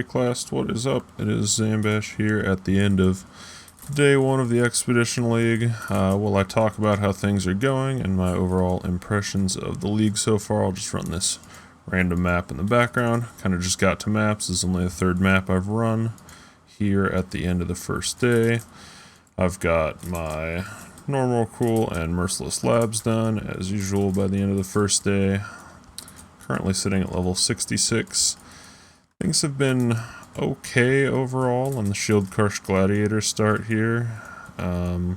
Class, what is up? It is Zambash here at the end of day 1 of the Expedition League. While I talk about how things are going and my overall impressions of the league so far, I'll just run this random map in the background. Kind of just got to maps. This is only the 3rd map I've run here at the end of the first day. I've got my normal, cool, and merciless labs done as usual by the end of the first day. Currently sitting at level 66. Things have been okay overall on the Shield Crush Gladiator start here. The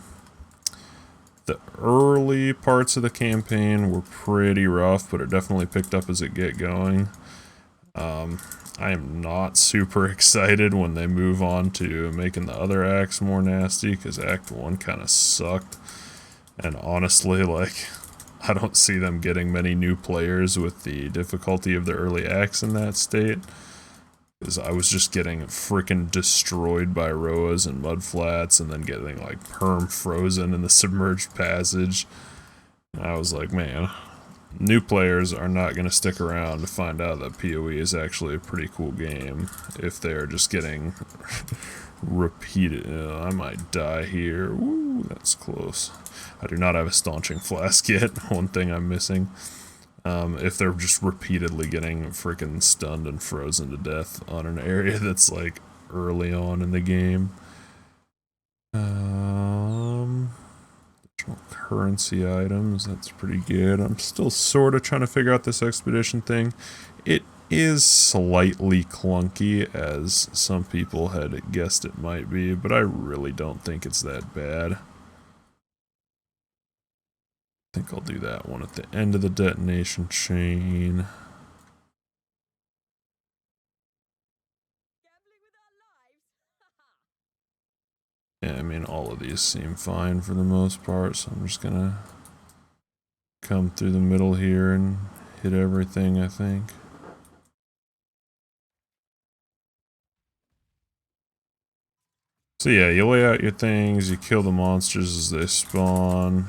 early parts of the campaign were pretty rough, but it definitely picked up as it get going. I am not super excited when they move on to making the other acts more nasty, because Act 1 kind of sucked. And honestly, like, I don't see them getting many new players with the difficulty of the early acts in that state. Because I was just getting freaking destroyed by Roas and mudflats, and then getting like perm frozen in the submerged passage. And I was like, man, new players are not going to stick around to find out that PoE is actually a pretty cool game if they're just getting repeated. I might die here. Woo, that's close. I do not have a staunching flask yet. One thing I'm missing. If they're just repeatedly getting freaking stunned and frozen to death on an area that's like early on in the game. Currency items, that's pretty good. I'm still sort of trying to figure out this expedition thing. It is slightly clunky, as some people had guessed it might be, but I really don't think it's that bad. I think I'll do that one at the end of the detonation chain. Yeah, I mean, all of these seem fine for the most part, so I'm just gonna come through the middle here and hit everything, I think. So yeah, you lay out your things, you kill the monsters as they spawn.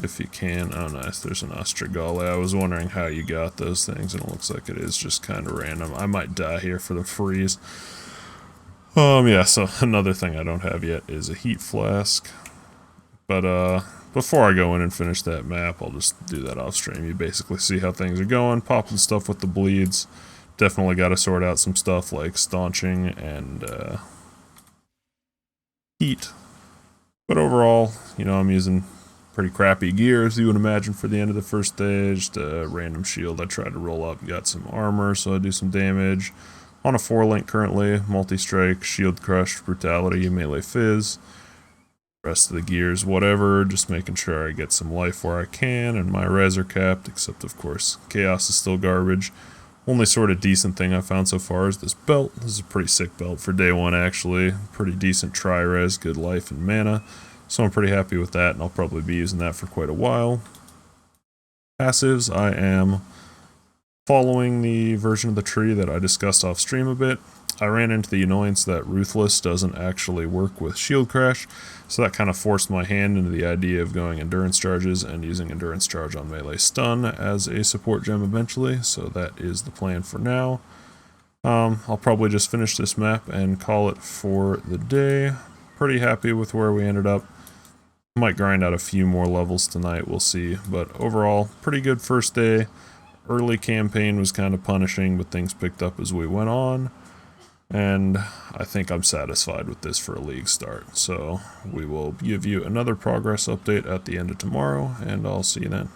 If you can. Oh nice, there's an Ostrogale. I was wondering how you got those things, and it looks like it is just kind of random. I might die here for the freeze. Yeah, so another thing I don't have yet is a heat flask. But before I go in and finish that map, I'll just do that off stream. You basically see how things are going, popping stuff with the bleeds. Definitely got to sort out some stuff like staunching and heat. But overall, you know, I'm using pretty crappy gear, as you would imagine, for the end of the first day. Just a random shield I tried to roll up and got some armor, so I do some damage. On a 4-link currently, multi-strike, shield crush, brutality, melee fizz. Rest of the gears, whatever, just making sure I get some life where I can, and my res are capped, except of course, chaos is still garbage. Only sort of decent thing I found so far is this belt. This is a pretty sick belt for day 1 actually. Pretty decent tri-res, good life and mana. So I'm pretty happy with that, and I'll probably be using that for quite a while. Passives, I am following the version of the tree that I discussed off stream a bit. I ran into the annoyance that Ruthless doesn't actually work with Shield Crash, so that kind of forced my hand into the idea of going Endurance Charges and using Endurance Charge on Melee Stun as a support gem eventually, so that is the plan for now. I'll probably just finish this map and call it for the day. Pretty happy with where we ended up. Might grind out a few more levels tonight, we'll see, but overall, pretty good first day. Early campaign was kind of punishing, but things picked up as we went on, and I think I'm satisfied with this for a league start. So we will give you another progress update at the end of tomorrow, and I'll see you then.